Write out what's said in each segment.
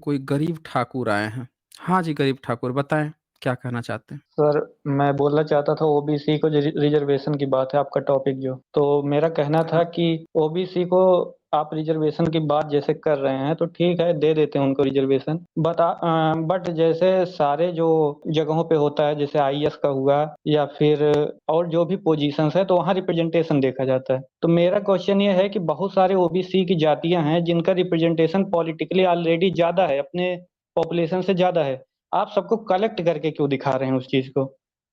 कोई गरीब ठाकुर आए हैं। हाँ जी, गरीब ठाकुर बताएँ, क्या कहना चाहते हैं? सर, मैं बोलना चाहता था ओबीसी को जो रिज़र्वेशन की बात है आपका टॉपिक जो, तो मेरा कहना था हाँ, कि ओबीसी को आप रिज़र्वेशन की बात जैसे कर रहे हैं, तो ठीक है, दे देते हैं उनको रिज़र्वेशन। बट जैसे सारे जो जगहों पे होता है, जैसे आईएएस का हुआ या फिर और जो भी पोज़ीशंस है, तो वहाँ रिप्रेजेंटेशन देखा जाता है। तो मेरा क्वेश्चन ये है कि बहुत सारे ओबीसी की जातियाँ हैं, जिनका रिप्रेजेंटेशन पॉलिटिकली ऑलरेडी ज़्यादा है, अपने पॉपुलेशन से ज़्यादा है। आप सबको कलेक्ट करके क्यों दिखा रहे हैं उस चीज़ को?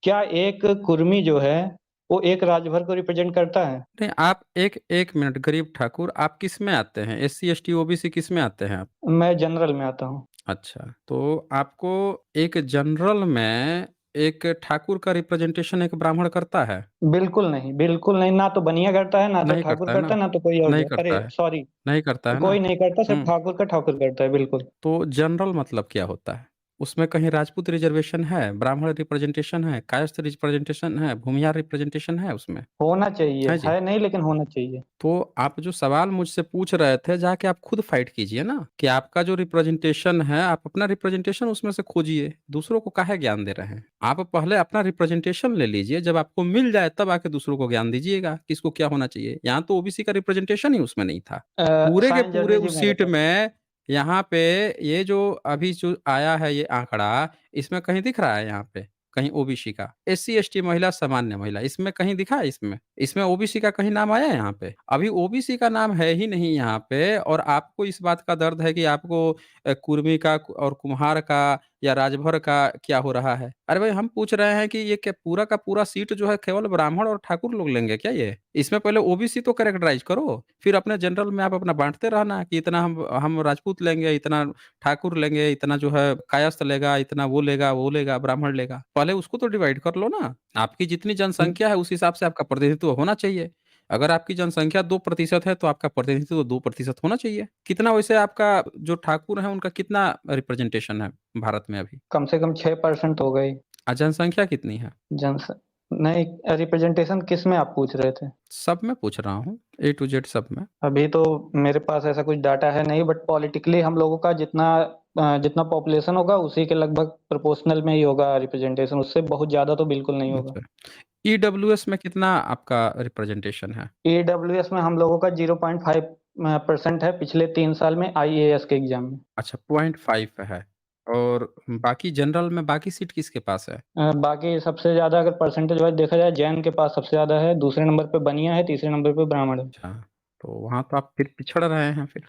क्या एक कुर्मी जो है, वो एक राजभर को रिप्रेज़ेंट करता है? नहीं आप एक मिनट गरीब ठाकुर आप किसमें आते हैं? एससी, एसटी, ओबीसी किसमें आते हैं आप? मैं जनरल में आता हूँ। अच्छा, तो आपको एक जनरल में एक ठाकुर का रिप्रेजेंटेशन एक ब्राह्मण करता है? बिल्कुल नहीं, ना तो बनिया करता है, ना तो नहीं ठाकुर करता है करता ना? है, ना तो कोई और नहीं अरे करता है, सॉरी, नहीं करता है ना? कोई नहीं करता, सिर्फ़ हुँ। ठाकुर का ठाकुर करता है, बिल्कुल। तो जनरल मतलब क्या होता है? उसमें कहीं राजपूत रिज़र्वेशन है, ब्राह्मण रिप्रेजेंटेशन है, कायस्थ रिप्रेजेंटेशन है, भूमिहार रिप्रेजेंटेशन है उसमें? होना चाहिए, है जी। है नहीं लेकिन होना चाहिए। तो आप जो सवाल मुझसे पूछ रहे थे, जाके आप खुद फाइट कीजिए ना, कि आपका जो रिप्रेजेंटेशन है, आप अपना रिप्रेजेंटेशन उसमें से खोजिए, दूसरों को काहे ज्ञान दे रहे हैं? आप पहले अपना रिप्रेजेंटेशन ले लीजिए, जब आपको मिल जाए तब आके दूसरों को ज्ञान दीजिएगा, किसको क्या होना चाहिए। यहाँ तो ओबीसी का रिप्रेजेंटेशन ही उसमें नहीं था। पूरे के साइंस पूरे जर्नी जी उस मेरे सीट पास। में यहाँ पे ये जो अभी जो आया है ये आंकड़ा, इसमें कहीं दिख रहा है यहाँ पे? कहीं ओबीसी का? एससी, एसटी महिला, सामान्य महिला, इसमें कहीं दिखा है इसमें? इसमें ओबीसी का कहीं नाम आया है यहाँ पे? अभी ओबीसी का नाम है ही नहीं यहाँ पे और आपको इस बात का दर्द है कि आपको कुर्मी का और कुम्हार का या राजभर का क्या हो रहा है? अरे भाई हम पूछ रहे हैं कि ये क्या पूरा का पूरा सीट जो है केवल ब्राह्मण और ठाकुर लोग लेंगे क्या ये? इसमें पहले ओबीसी तो कैरेक्टराइज़ करो, फिर अपने जनरल में आप अपना बाँटते रहना कि इतना हम राजपूत लेंगे, इतना ठाकुर लेंगे, इतना जो है कायस्थ लेगा, इतना वो लेगा, ब्राह्मण लेगा। पहले उसको तो डिवाइड कर लो ना। आपकी जितनी हुँ, जनसंख्या है उस हिसाब से आपका प्रतिनिधित्व होना चाहिए। अगर आपकी जनसंख्या 2% है तो आपका प्रतिनिधित्व 2% होना चाहिए। कितना वैसे आपका जो ठाकुर हैं उनका कितना रिप्रेजेंटेशन है भारत में अभी? कम से कम 6% हो गई जनसंख्या कितनी है? जनस नहीं, रिप्रेज़ेंटेशन किस में आप पूछ रहे थे? सब में पूछ रहा हूँ, ए टू ज़ेड सब में। अभी तो मेरे पास ऐसा कुछ डाटा है नहीं, बट पॉलिटिकली हम लोगों का जितना पॉपुलेशन होगा उसी के लगभग प्रोपोर्शनल में ही होगा रिप्रेजेंटेशन, उससे बहुत ज़्यादा तो बिल्कुल नहीं होगा। अच्छा। ईडब्ल्यूएस में कितना आपका रिप्रेजेंटेशन है? ईडब्ल्यूएस में हम लोगों का 0.5% है पिछले 3 साल में आईएएस के एग्ज़ाम में। अच्छा 0.5 है और बाकी जनरल में बाकी सीट किसके पास है? बाकी सबसे ज़्यादा अगर परसेंटेज वाइज़ देखा जाए जैन के पास सबसे ज़्यादा है, दूसरे नंबर पे बनिया है, तीसरे नंबर पे ब्राह्मण है। अच्छा, तो वहाँ तो आप फिर पिछड़ रहे हैं फिर।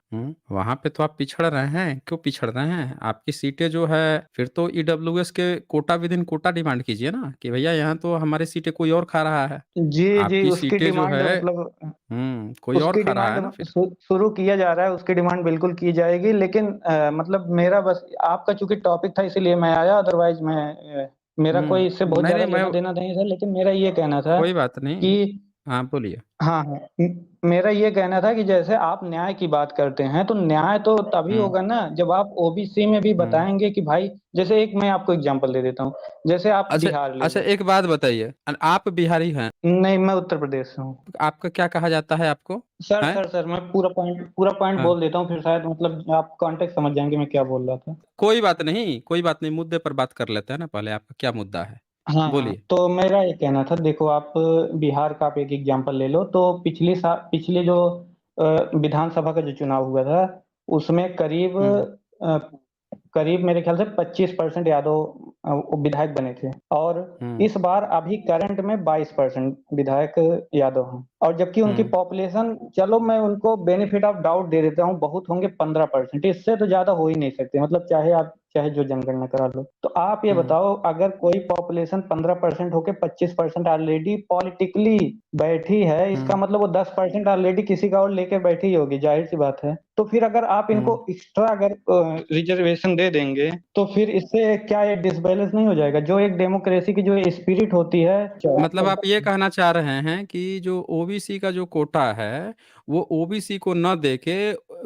वहाँ पे तो आप पिछड़ रहे हैं, क्यों पिछड़ रहे हैं? आपकी सीटें जो है फिर तो ईडब्ल्यूएस के कोटा विदिन कोटा डिमांड कीजिए ना, कि भैया यहाँ तो हमारी सीटें कोई और खा रहा है। जी, आपकी उसकी सीटें जो डिमांड है मतलब कोई और उसकी खा रहा है डिमांड ना फिर। शुरू किया जा रहा है, उसकी डिमांड बिल्कुल की जाएगी, लेकिन मतलब मेरा बस आपका चूँकि टॉपिक था इसीलिए मैं आया, अदरवाइज़ मेरा कोई इससे बहुत नहीं, ज़्यादा नहीं मैं लेना-देना नहीं था, लेकिन मेरा ये कहना था कोई बात नहीं। कि हाँ, बोलिए। हाँ, हाँ। मेरा ये कहना था कि जैसे आप न्याय की बात करते हैं, तो न्याय तो तभी हुँ, होगा ना जब आप ओबीसी में भी हुँ। बताएँगे कि भाई जैसे एक मैं आपको एग्ज़ाम्पल दे देता हूँ, जैसे आप अच्छा बिहार ले अच्छा लो। एक बात बताइए आप बिहारी हैं, नहीं, मैं उत्तर प्रदेश से हूँ। आपका क्या कहा जाता है आपको? हैं? सर, मैं पूरा पॉइंट हाँ। बोल देता हूँ, फिर शायद मतलब आप कॉन्टेक्स्ट समझ जाएँगे मैं क्या बोल रहा था। कोई बात नहीं, मुद्दे पर बात कर लेते हैं ना पहले, आपका क्या मुद्दा है? हाँ, हाँ, बोलिए। तो मेरा ये कहना था देखो आप बिहार का आप एक एग्ज़ाम्पल ले लो, तो पिछली जो विधानसभा का जो चुनाव हुआ था, उसमें हुँ, करीब मेरे ख़्याल से 25% यादव वो विधायक बने थे और हुँ, इस बार अभी करंट में 22% विधायक यादव हैं और जबकि उनकी हुँ, पॉपुलेशन चलो मैं उनको बेनिफिट ऑफ डाउट दे देता हूँ, बहुत होंगे 15%, इससे तो ज़्यादा हो ही नहीं सकते मतलब चाहे जो जनगणना करा लो। तो आप ये हुँ, बताओ अगर कोई पॉपुलेशन 15% होके 25% ऑलरेडी पॉलिटिकली बैठी है, इसका हुँ, मतलब वो 10% ऑलरेडी किसी का और लेके बैठी ही होगी, ज़ाहिर-सी बात है। तो फिर अगर आप हुँ। इनको एक्स्ट्रा अगर रिज़र्वेशन दे देंगे, तो फिर इससे क्या ये डिसबैलेंस नहीं हो जाएगा? जो एक डेमोक्रेसी की जो स्पिरिट होती है मतलब आप ये कहना चाह रहे हैं कि जो ओबीसी का जो कोटा है, वो ओबीसी को ना देके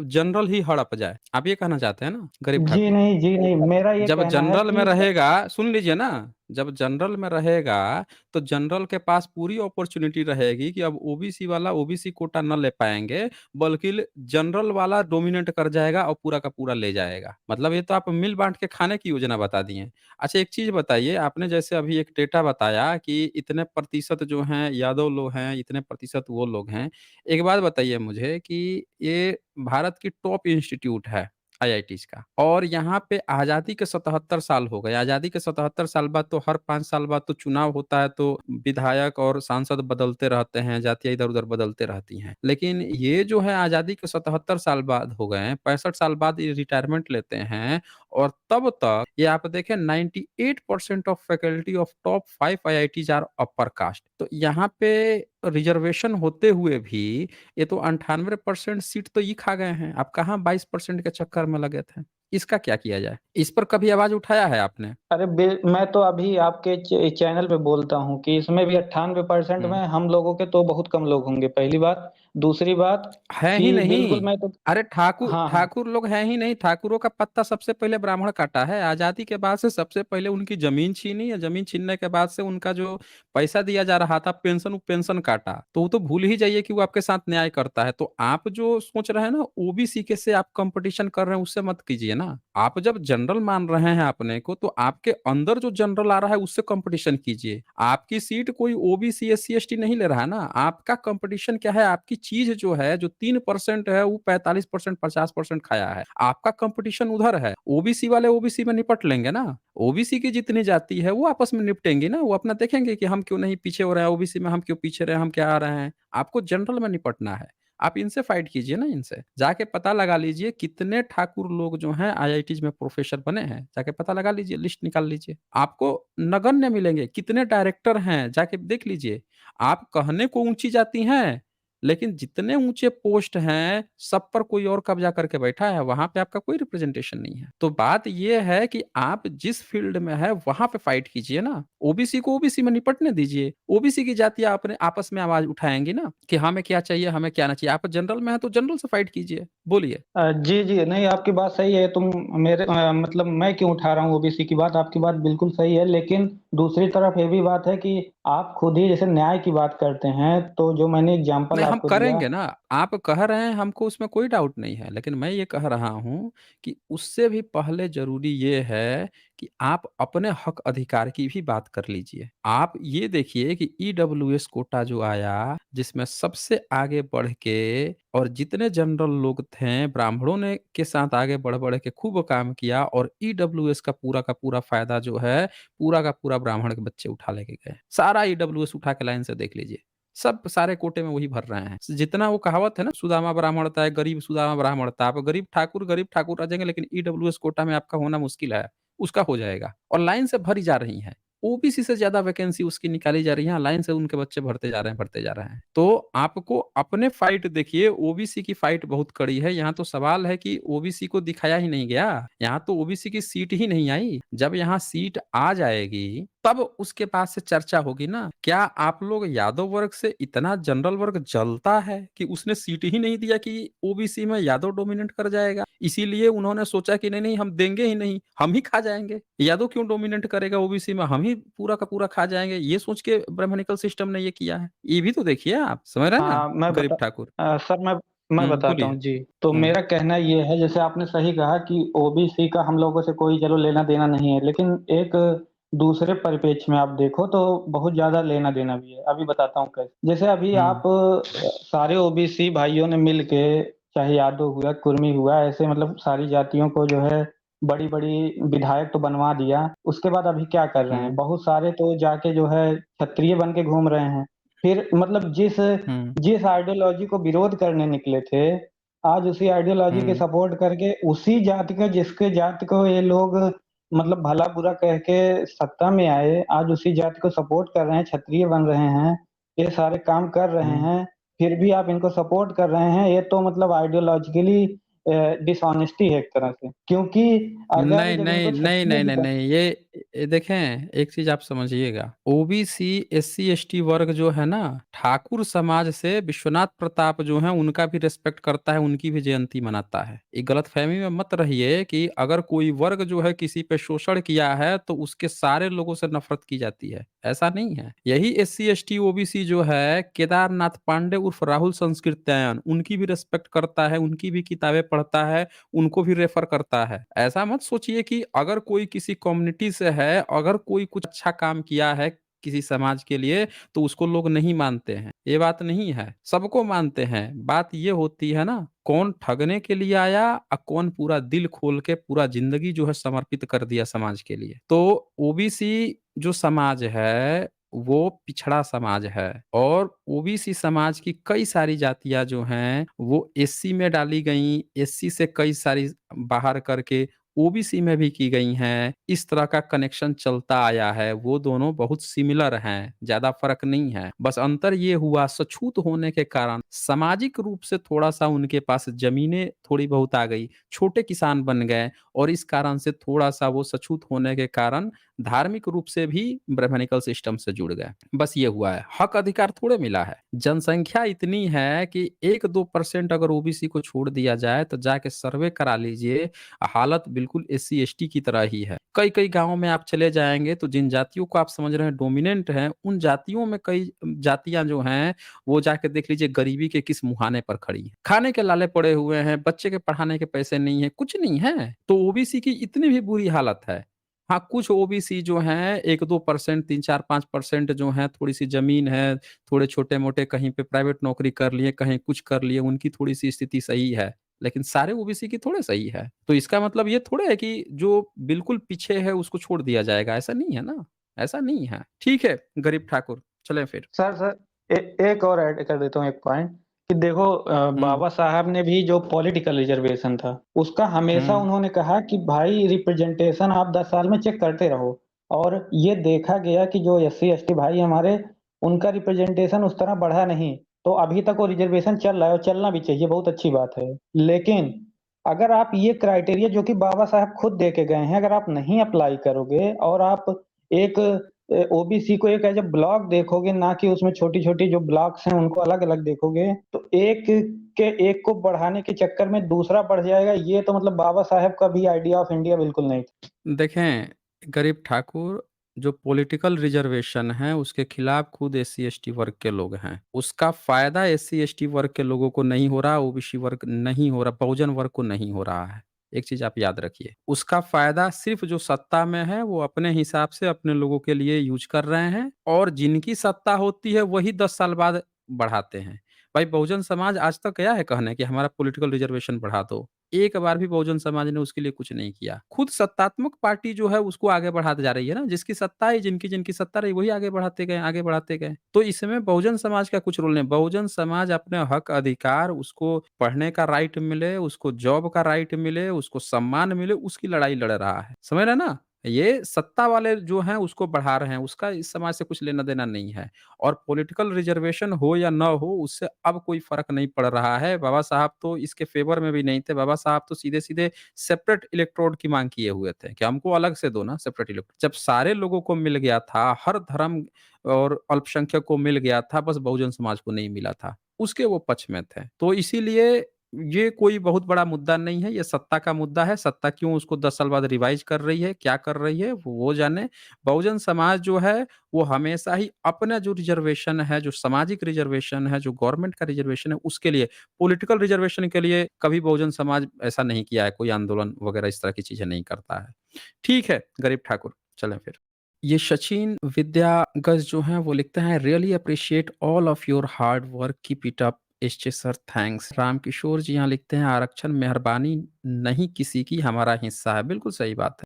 जनरल ही हड़प जाए। आप ये कहना चाहते हैं ना, गरीब ठाकुर? जी नहीं, मेरा ये जब कहना है जनरल में कि रहेगा सुन लीजिए ना, जब जनरल में रहेगा, तो जनरल के पास पूरी अपॉर्च्युनिटी रहेगी कि अब ओबीसी वाला ओबीसी कोटा न ले पाएँगे, बल्कि जनरल वाला डोमिनेट कर जाएगा और पूरा का पूरा ले जाएगा। मतलब ये तो आप मिल बाँट के खाने की योजना बता दिए। अच्छा एक चीज़ बताइए, आपने जैसे अभी एक डेटा बताया कि इतने प्रतिशत जो हैं यादव लोग हैं, इतने प्रतिशत वो लोग हैं। एक बात बताइए मुझे कि ये भारत की टॉप इंस्टीट्यूट है आईआईटीज़ का और यहाँ पे आज़ादी के 77 साल हो गए। आज़ादी के 77 साल बाद तो हर 5 साल बाद तो चुनाव होता है, तो विधायक और सांसद बदलते रहते हैं, जातियाँ इधर-उधर बदलते रहती हैं। लेकिन ये जो है आज़ादी के 77 साल बाद हो गए हैं, 65 साल बाद ये रिटायरमेंट लेते हैं और तब तक ये आप देखें 98% of faculty of top 5 IITs are upper caste. तो यहाँ पे रिजर्वेशन होते हुए भी ये तो 98% सीट तो ये खा गए हैं। अब कहाँ 22% के चक्कर में लगे थे। इसका क्या किया जाए? इस पर कभी आवाज़ उठाया है आपने? अरे मैं तो अभी आपके चैनल पे बोलता हूँ कि इसमें भी 98% में हुँ। हम लोगों के तो बहुत कम लोग होंगे, पहली बात। दूसरी बात है ही कि बिल्कुल नहीं। मैं तो अरे ठाकुर हाँ, हाँ। ठाकुर लोग हैं ही नहीं, ठाकुरों का पत्ता सबसे पहले ब्राह्मण काटा है। आज़ादी के बाद से सबसे पहले उनकी ज़मीन छीनी और ज़मीन छीनने के बाद से उनका जो पैसा दिया जा रहा था पेंशन, वो पेंशन काटा। तो वो तो भूल ही जाइए कि वो आपके साथ न्याय करता है। तो आप जो सोच रहे हैं ना ओबीसी के से आप कॉम्पिटिशन कर रहे हैं उससे मत कीजिए ना। आप जब जनरल मान रहे हैं अपने को तो आपके अंदर जो जनरल आ रहा है उससे कॉम्पिटिशन कीजिए। आपकी सीट कोई ओबीसी, एससी, एसटी नहीं ले रहा है ना। आपका कॉम्पिटिशन क्या है? आपकी चीज़ जो है जो 3% है वो 45% 50% खाया है। आपका कॉम्पिटिशन उधर है। ओबीसी वाले ओबीसी में निपट लेंगे ना। ओबीसी की जितनी जाति है वो आपस में निपटेंगी ना। वो अपना देखेंगे कि हम क्यों नहीं पीछे हो रहे हैं, ओबीसी में हम क्यों पीछे रहे हैं, हम क्या आ रहे हैं। आपको जनरल में निपटना है। आप इनसे फाइट कीजिए ना इनसे। जाके पता लगा लीजिए कितने ठाकुर लोग जो हैं आईआईटीज़ में प्रोफेसर बने हैं। जाके पता लगा लीजिए, लिस्ट निकाल लीजिए। आपको नगण्य मिलेंगे। कितने डायरेक्टर हैं जाके देख लीजिए। आप कहने को ऊँची जाति हैं, लेकिन जितने ऊँचे पोस्ट हैं, सब पर कोई और कब्ज़ा करके बैठा है, वहाँ पे आपका कोई रिप्रेजेंटेशन नहीं है। तो बात ये है कि आप जिस फ़ील्ड में हैं, वहाँ पे फाइट कीजिए ना। ओबीसी को ओबीसी में निपटने दीजिए। ओबीसी की जातियाँ अपने आपस में आवाज़ उठाएँगी ना, कि हमें क्या चाहिए, हमें क्या नहीं चाहिए। आप जनरल में हैं, तो जनरल से फाइट कीजिए। बोलिए। जी, जी। नहीं, आपकी बात सही है। मतलब मैं क्यों उठा रहा हूँ ओबीसी की बात, आपकी बात बिल्कुल सही है। लेकिन दूसरी तरफ ये भी बात है कि आप खुद ही जैसे न्याय की बात करते हैं, तो जो मैंने एग्ज़ाम्पल नहीं, हम आपको दिया। करेंगे ना। आप कह रहे हैं हमको उसमें कोई डाउट नहीं है। लेकिन मैं ये कह रहा हूँ कि उससे भी पहले ज़रूरी ये है कि आप अपने हक अधिकार की भी बात कर लीजिए। आप ये देखिए कि ईडब्ल्यूएस कोटा जो आया, जिसमें सबसे आगे बढ़ के और जितने जनरल लोग थे, ब्राह्मणों ने के साथ आगे बढ़-बढ़ के खूब काम किया और ईडब्ल्यूएस का पूरा फ़ायदा जो है, पूरा का पूरा ब्राह्मण के बच्चे उठा लेके गए। सारा ईडब्ल्यूएस उठा के लाइन से देख लीजिए। सब सारे कोटे में वही भर रहे हैं। जितना वो कहावत है ना सुदामा ब्राह्मण था, गरीब सुदामा ब्राह्मण था। आप गरीब ठाकुर रह जाएँगे लेकिन ईडब्ल्यूएस कोटा में आपका होना मुश्किल है। उसका हो जाएगा और लाइन से भरी जा रही हैं। ओबीसी से ज़्यादा वैकेंसी उसकी निकाली जा रही है, लाइन से उनके बच्चे भरते जा रहे हैं, भरते जा रहे हैं। तो आपको अपने फाइट देखिए, ओबीसी की फाइट बहुत कड़ी है। यहाँ तो सवाल है कि ओबीसी को दिखाया ही नहीं गया। यहाँ तो ओबीसी की सीट ही नहीं आई। जब यहाँ सीट आ जाएगी, तब उसके बाद से चर्चा होगी ना। क्या आप लोग यादव वर्ग से इतना जनरल वर्ग जलता है कि उसने सीट ही नहीं दिया कि ओबीसी में यादव डोमिनेट कर जाएगा? इसीलिए उन्होंने सोचा कि नहीं-नहीं हम देंगे ही नहीं, हम ही खा जाएँगे। यादव क्यों डोमिनेट करेगा ओबीसी में, हम ही पूरा का पूरा खा जाएँगे। ये सोच के ब्राह्मणिकल सिस्टम ने ये किया है। ये भी तो देखिए आप, समझ रहे हैं ना? हाँ, गरीब ठाकुर। सर मैं बताता बोलिए। हूँ, जी। तो हुँ, मेरा कहना ये है, जैसे आपने सही कहा कि ओबीसी का हम लोगों से कोई चलो लेना-देना नहीं है, लेकिन एक दूसरे परिप्रेक्ष्य में आप देखो तो बहुत ज़्यादा लेना-देना भी है। अभी बताता हूँ कैसे। जैसे अभी हुँ, आप सारे ओबीसी भाइयों ने मिल के, चाहे यादव हुआ, कुर्मी हुआ, ऐसे मतलब सारी जातियों को जो है बड़ी-बड़ी विधायक तो बनवा दिया। उसके बाद अभी क्या कर रहे हैं? हुँ, बहुत सारे तो जाके जो है क्षत्रिय बन के घूम रहे हैं। फिर मतलब जिस हुँ, जिस आइडियोलॉजी को विरोध करने निकले थे, आज उसी आइडियोलॉजी के हुँ, सपोर्ट करके उसी जाति का, जिसके जाति को ये लोग मतलब भला-बुरा कह के सत्ता में आए, आज उसी जाति को सपोर्ट कर रहे हैं, क्षत्रिय बन रहे हैं, ये सारे काम कर रहे हुँ। हैं, फिर भी आप इनको सपोर्ट कर रहे हैं, ये तो मतलब आइडियोलॉजिकली डिसऑनेस्टी है एक तरह से। क्योंकि अगर नहीं, जब नहीं, इनको नहीं, क्षत्रिय नहीं, नहीं, बिता नहीं, ये देखें, एक चीज़ आप समझिएगा, ओबीसी, एससी, एसटी वर्ग जो है ना, ठाकुर समाज से विश्वनाथ प्रताप जो हैं, उनका भी रिस्पेक्ट करता है, उनकी भी जयंती मनाता है। ये गलतफ़हमी में मत रहिए कि अगर कोई वर्ग जो है किसी पे शोषण किया है, तो उसके सारे लोगों से नफ़रत की जाती है, ऐसा नहीं है। यही एससी, एसटी, ओबीसी जो है, केदारनाथ पांडे उर्फ राहुल संस्कृत्यायन, उनकी भी रिस्पेक्ट करता है, उनकी भी किताबें पढ़ता है, उनको भी रेफर करता है। ऐसा मत सोचिए कि अगर कोई किसी कम्युनिटी से है, अगर कोई कुछ अच्छा काम किया है किसी समाज के लिए, तो उसको लोग नहीं मानते हैं। ये बात नहीं है, सबको मानते हैं। बात ये होती है ना, कौन ठगने के लिए आया और कौन पूरा दिल खोल के पूरा ज़िंदगी जो है समर्पित कर दिया समाज के लिए। तो ओबीसी जो समाज है, वो पिछड़ा समाज है और ओबीसी समाज की कई सारी जातियाँ जो हैं, वो एससी में डाली गईं, एससी से कई सारी बाहर करके ओबीसी में भी की गई हैं। इस तरह का कनेक्शन चलता आया है, वो दोनों बहुत सिमिलर हैं, ज़्यादा फ़र्क नहीं है। बस अंतर ये हुआ सछूत होने के कारण सामाजिक रूप से थोड़ा-सा उनके पास ज़मीनें थोड़ी बहुत आ गई, छोटे किसान बन गए और इस कारण से थोड़ा-सा वो सछूत होने के कारण धार्मिक रूप से भी ब्राह्मणिकल सिस्टम से जुड़ गए। बस ये हुआ है, हक अधिकार थोड़े मिला है। जनसंख्या इतनी है कि 1-2% अगर ओबीसी को छोड़ दिया जाए तो जाके सर्वे करा लीजिए, हालत बिल्कुल एससी एसटी की तरह ही है। कई-कई गाँवों में आप चले जाएँगे तो जिन जातियों को आप समझ रहे हैं डोमिनेंट हैं, उन जातियों में कई जातियाँ जो हैं, वो जाके देख लीजिए गरीबी के किस मुहाने पर खड़ी हैं। खाने के लाले पड़े हुए हैं, बच्चे के पढ़ाने के पैसे नहीं हैं, कुछ नहीं है। तो ओबीसी की इतनी भी बुरी हालत है। हाँ, कुछ ओबीसी जो हैं 1-2% 3-4-5% जो हैं थोड़ी-सी ज़मीन है, थोड़े छोटे-मोटे कहीं पे प्राइवेट नौकरी कर लिए, कहीं कुछ कर लिए, उनकी थोड़ी-सी स्थिति सही है। लेकिन सारे ओबीसी की थोड़े सही है। तो इसका मतलब ये थोड़े है कि जो बिल्कुल पीछे है उसको छोड़ दिया जाएगा, ऐसा नहीं है ना, ऐसा नहीं है। ठीक है, गरीब ठाकुर, चलें फिर। सर एक और ऐड कर देता हूँ एक पॉइंट कि देखो हुँ, बाबा साहब ने भी जो पॉलिटिकल रिजर्वेशन था, उसका हमेशा हुँ। उन्होंने कहा कि भाई रिप्रेजेंटेशन आप 10 साल में चेक करते रहो और ये देखा गया कि जो एससी-एसटी भाई हमारे, उनका रिप्रेजेंटेशन उस तरह बढ़ा नहीं। तो अभी तक वो रिजर्वेशन चल रहा है और चलना भी चाहिए, बहुत अच्छी बात है। लेकिन अगर आप ये क्राइटेरिया जो कि बाबा साहब खुद दे के गए हैं, अगर आप नहीं अप्लाई करोगे और आप एक ओबीसी को एक एज़ अ ब्लॉक देखोगे, ना कि उसमें छोटी-छोटी जो ब्लॉक्स हैं उनको अलग-अलग देखोगे, तो एक को बढ़ाने के चक्कर में दूसरा बढ़ जाएगा, ये तो मतलब बाबा साहब का भी आइडिया ऑफ इंडिया बिल्कुल नहीं था। देखें, गरीब ठाकुर जो पॉलिटिकल रिज़र्वेशन है, उसके खिलाफ खुद एससी-एसटी वर्ग के लोग हैं। उसका फ़ायदा एससी-एसटी वर्ग के लोगों को नहीं हो रहा, ओबीसी वर्ग नहीं हो रहा, बहुजन वर्ग को नहीं हो रहा है। एक चीज़ आप याद रखिए। उसका फ़ायदा सिर्फ़ जो सत्ता में है, वो अपने हिसाब से अपने लोगों के लिए यूज़ कर रहे हैं और जिनकी सत्ता होती है, वही 10 साल बाद बढ़ाते हैं। भाई बहुजन समाज आज तक गया है कहने कि हमारा पॉलिटिकल रिज़र्वेशन बढ़ा दो। एक बार भी बहुजन समाज ने उसके लिए कुछ नहीं किया। खुद सत्तात्मक पार्टी जो है उसको आगे बढ़ाते जा रही है ना, जिसकी सत्ता है जिनकी सत्ता रही वही आगे बढ़ाते गए, आगे बढ़ाते गए। तो इसमें बहुजन समाज का कुछ रोल नहीं। बहुजन समाज अपने हक अधिकार उसको पढ़ने का राइट मिले, उसको जॉब का राइट मिले, उसको सम्मान मिले, उसकी लड़ाई लड़ रहा है। समझ रहे हैं ना? ये सत्ता वाले जो हैं उसको बढ़ा रहे हैं, उसका इस समाज से कुछ लेना-देना नहीं है। और पॉलिटिकल रिजर्वेशन हो या ना हो उससे अब कोई फ़र्क नहीं पड़ रहा है। बाबा साहब तो इसके फ़ेवर में भी नहीं थे। बाबा साहब तो सीधे-सीधे सेपरेट इलेक्ट्रोड की माँग किए हुए थे कि हमको अलग से दो ना सेपरेट इलेक्ट्रोड। जब सारे लोगों को मिल गया था, हर धर्म और अल्पसंख्यक को मिल गया था, बस बहुजन समाज को नहीं मिला था। उसके वो पक्ष में थे। तो इसीलिए ये कोई बहुत बड़ा मुद्दा नहीं है, ये सत्ता का मुद्दा है। सत्ता क्यों उसको 10 साल बाद रिवाइज़ कर रही है, क्या कर रही है, वो जाने। बहुजन समाज जो है वो हमेशा ही अपना जो रिज़र्वेशन है, जो सामाजिक रिज़र्वेशन है, जो गवर्नमेंट का रिज़र्वेशन है, उसके लिए पॉलिटिकल रिज़र्वेशन के लिए कभी बहुजन समाज ऐसा नहीं किया है, कोई आंदोलन वगैरह इस तरह की चीज़ें नहीं करता है। ठीक है, गरीब ठाकुर, चलें फिर। ये सचिन विद्यागज जो हैं वो लिखते हैं really appreciate all of your hard work keep it up एसचे सर थैंक्स। रामकिशोर जी यहाँ लिखते हैं आरक्षण मेहरबानी नहीं किसी की हमारा हिस्सा है। बिल्कुल सही बात है।